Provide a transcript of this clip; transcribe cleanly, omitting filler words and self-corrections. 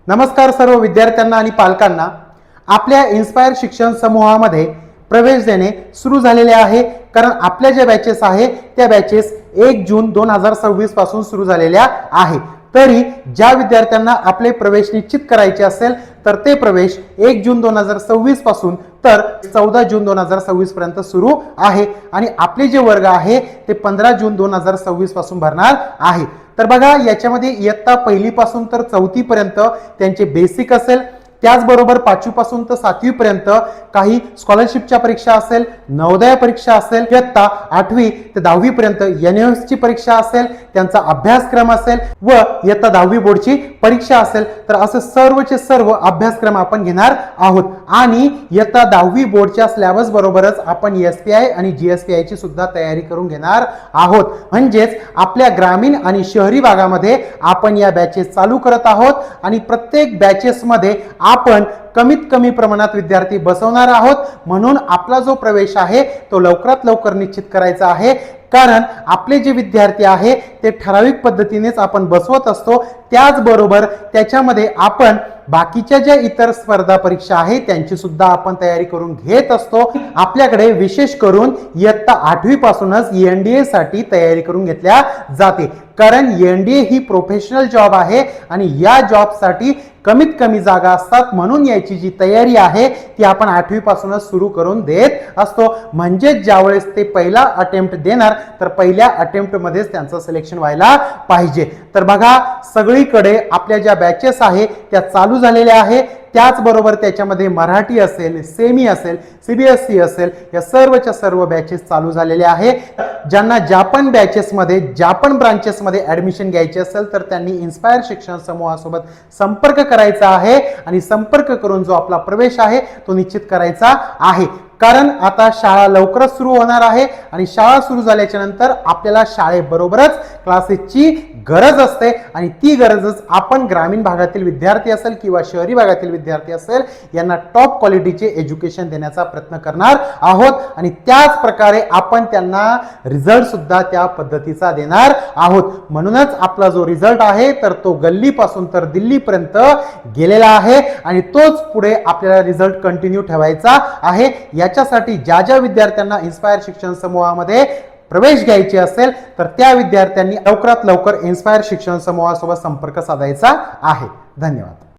नमस्कार सर्व विद्यार्थ्यांना आणि पालकांना। आपल्या इन्स्पायर शिक्षण समूहामध्ये प्रवेश देणे सुरू झालेले आहे। कारण आपल्या ज्या बॅचेस आहे त्या बॅचेस 1 जून 2026 पासून सुरू झालेल्या आहे। तरी ज्या विद्यार्थ्यांना आपले प्रवेश निश्चित करायचे असेल तर ते प्रवेश 1 जून 2026 पासून तर 14 जून 2026 पर्यंत सुरू आहे आणि आपले जे वर्ग आहे ते 15 जून 2026 पासून भरणार आहे। तर बघा, याच्यामध्ये इयत्ता पहिली पासून तर 4थी पर्यंत त्यांचे बेसिक असेल, त्याचबरोबर 5वी पासून तर 7वी पर्यंत काही स्कॉलरशिपच्या परीक्षा असेल, नवोदय परीक्षा असेल, इयत्ता 8वी ते 10वी पर्यंत एनएसची परीक्षा असेल, त्यांचा अभ्यासक्रम असेल व इयत्ता 10वी बोर्डची परीक्षा असेल। तर असे सर्वचे सर्व अभ्यासक्रम आपण घेणार आहोत आणि इयत्ता 10वी बोर्डच्या सिलेबस बरोबरच आपण एसपीआय आणि जीएसपीआय ची सुद्धा तयारी करून घेणार आहोत। म्हणजेच आपल्या ग्रामीण आणि शहरी भागामध्ये आपण या बॅचेस चालू करत आहोत आणि प्रत्येक बॅचेस मध्ये आपण कमीत कमी प्रमाणात विद्यार्थी बसवणार आहोत। म्हणून आपला जो प्रवेश आहे तो लवकरात लवकर निश्चित करायचा आहे। कारण आपले जे विद्यार्थी आहे ते ठराविक पद्धतीनेच आपण बसवत असतो, त्याचबरोबर त्याच्यामध्ये आपण बाकीच्या ज्या इतर स्पर्धा परीक्षा आहे त्यांची सुद्धा आपण तयारी करून घेत असतो। आपल्याकडे विशेष करून इयत्ता 8वी पासूनच एनडीए साठी तयारी करून घेतल्या जाते। कारण एनडीए ही प्रोफेशनल जॉब आहे आणि या जॉब साठी कमीत कमी जागा असतात, म्हणून याची जी तयारी आहे ती आपण 8वी पासूनच सुरू करून देत असतो। म्हणजे ज्यावेळेस ते पहिला अटेम्प्ट देणार तर पहिल्या अटेम्प्ट मध्येच त्यांचं सिलेक्शन व्हायला पाहिजे। तर बघा, सगळीकडे आपल्या ज्या बॅचेस आहे त्या चालू झालेल्या आहे। त्याचबरोबर त्याच्यामध्ये मराठी असेल, सेमी असेल, सीबीएसई असेल, या सर्वच्या सर्व बॅचेस चालू झालेल्या आहे। ज्यांना ज्या पण बॅचेस मध्ये ज्या पण ब्रांचेस मध्ये ऍडमिशन घ्यायचे असेल तर त्यांनी इन्स्पायर शिक्षण समूहासोबत संपर्क करायचा आहे आणि संपर्क करून जो आपला प्रवेश आहे तो निश्चित करायचा आहे। कारण आता शाळा लवकरच सुरू होणार आहे आणि शाळा सुरू झाल्याच्या नंतर आपल्याला शाळेबरोबरच क्लासेसची गरज असते आणि ती गरजच आपण ग्रामीण भागातील विद्यार्थी असेल किंवा शहरी भागातील विद्यार्थी असेल यांना टॉप क्वालिटीचे एज्युकेशन देण्याचा प्रयत्न करणार आहोत आणि त्याच प्रकारे आपण त्यांना रिझल्ट सुद्धा त्या पद्धतीचा देणार आहोत। म्हणूनच आपला जो रिझल्ट आहे तर तो गल्लीपासून तर दिल्लीपर्यंत गेलेला आहे आणि तोच पुढे आपल्याला रिझल्ट कंटिन्यू ठेवायचा आहे। याच्यासाठी ज्या ज्या विद्यार्थ्यांना इन्स्पायर शिक्षण समूहामध्ये प्रवेश घ्यायचे असेल तर त्या विद्यार्थ्यांनी लवकरात लवकर इन्स्पायर शिक्षण समूहासोबत संपर्क साधायचा आहे। धन्यवाद।